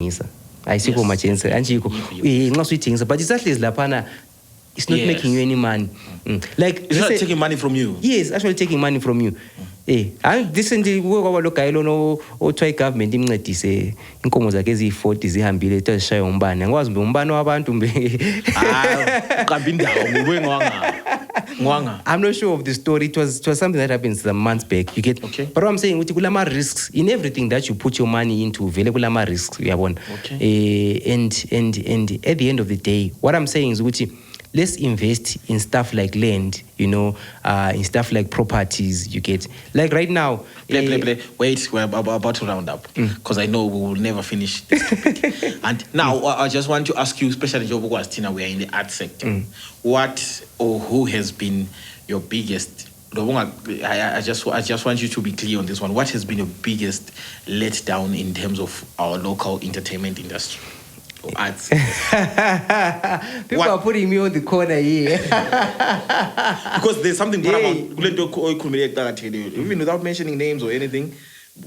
Ayikho machance anjikho nxa suyithengisa but isahlezi laphana it's not making you any money. Like it's not taking money from you. Yes, actually taking money from you. This nje kwaba lo guy lono othiwa igovernment imncedise inkomo zakhe ezi40 zihambile ezishaya umbane. Angikwazi mbe umbane wabantu mbe uqamba indawo ngube ngwanga. I'm not sure of the story. It was something that happened some months back. You get? Okay. But what I'm saying, ukuthi kulama risks in everything that you put your money into. Vele kulama risks, uyabona. Okay. And at the end of the day, what I'm saying is ukuthi let's invest in stuff like land, in stuff like properties, you get. Like right now. Wait, we're about to round up because I know we will never finish this topic. And now I just want to ask you, especially Jobo Tina, we are in the art sector. What or who has been your biggest? I just want you to be clear on this one. What has been your biggest letdown in terms of our local entertainment industry? Arts. People are putting me on the corner here. Because there's something even without mentioning names or anything.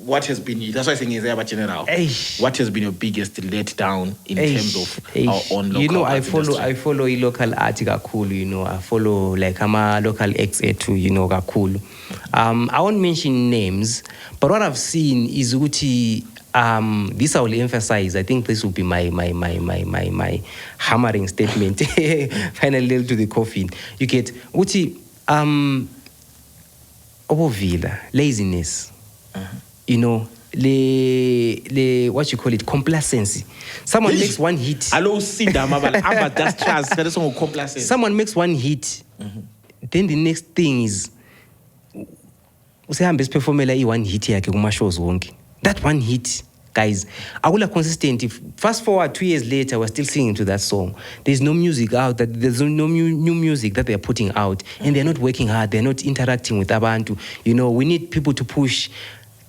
What has been, that's why I'm saying is about general. What has been your biggest letdown in terms of our own local I follow a local art kakulu, I follow like I'm a local ex-etu, kakulu. I won't mention names, but what I've seen is uti. This I will emphasize. I think this will be my hammering statement. Finally to the coffin. You get uti obovila laziness. Le what you call it, complacency. Someone makes one hit. Someone makes one hit. Then the next thing is usehambe performela one hit yakhe kuma shows wonke. That one hit, guys, akula consistent. Fast forward 2 years later, we're still singing to that song. There's no music out. There's no new music that they're putting out, and they're not working hard. They're not interacting with abantu. We need people to push.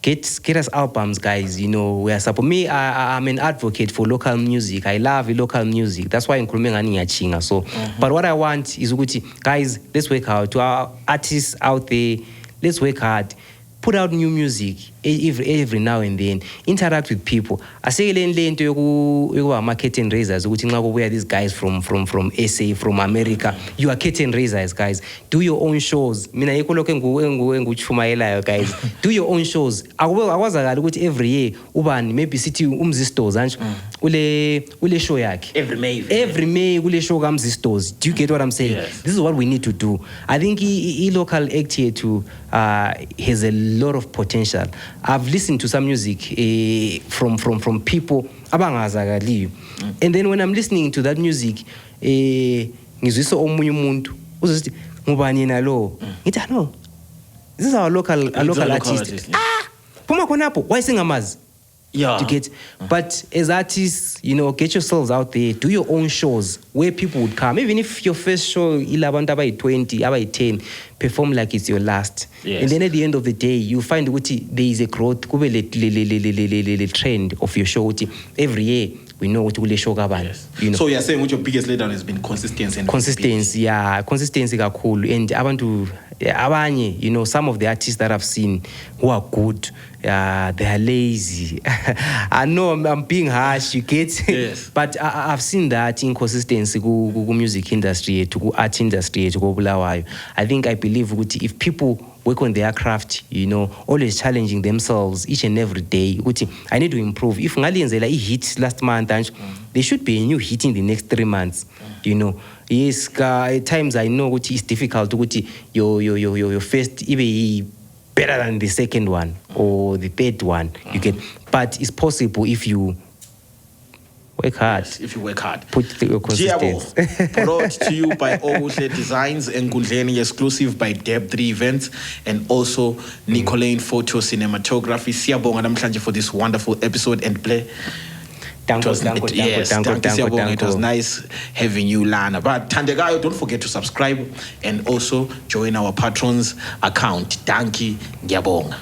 Get us albums, guys. We are supposed. Me, I'm an advocate for local music. I love local music. That's why I'm chinga. So, but what I want is, guys, let's work hard. To our artists out there, let's work hard. Put out new music every now and then. Interact with people. I say lento yokuba curtain raisers ukuthi nxa kubuya these guys from SA, from America. You are curtain raisers, guys. Do your own shows. Mina yikho lokho enguchumayelayo, guys. Do your own shows. Akwazakala ukuthi every year ubani maybe sithi umzistos anje ule show yakhe. Every May kule show kamzistos. Do you get what I'm saying? Yes. This is what we need to do. I think local act here too has a lot of potential. I've listened to some music from people abangazakaliyo, and then when I'm listening to that music, ngizwisa omunye umuntu uzothi ngubani yena lo, ngithi no, this is our local artist. Phuma khonapho why singamazi? Yeah. To get, but as artists, get yourselves out there, do your own shows where people would come. Even if your first show, 11, about 20, about 10, perform like it's your last. Yes. And then at the end of the day, you find there is a growth, the trend of your show. Every year, we know what will show. Yes. So you're saying what your biggest letdown has been consistency. Consistency kakhulu. And abantu abanye, some of the artists that I've seen who are good, they are lazy. I know I'm being harsh, you get? Yes. But I've seen that inconsistency ku music industry, to art industry, to Bulawayo. I believe if people work on their craft, always challenging themselves each and every day. I need to improve. If ngalienzela hit last month, there should be a new hit in the next 3 months. Yes, at times I know it's difficult. Your first ibe better than the second one or the third one. You get, but it's possible if you work hard. Yes, if you work hard. Put your consistency. Brought to you by Obuhle Designs, Enkundleni exclusive by Deb 3 Events, and also Nicolene Photo Cinematography. Siyabonga namhlanje for this wonderful episode and play. It was nice having you, Lana. But Tandagayo, don't forget to subscribe and also join our patrons account. Danki Gyabonga.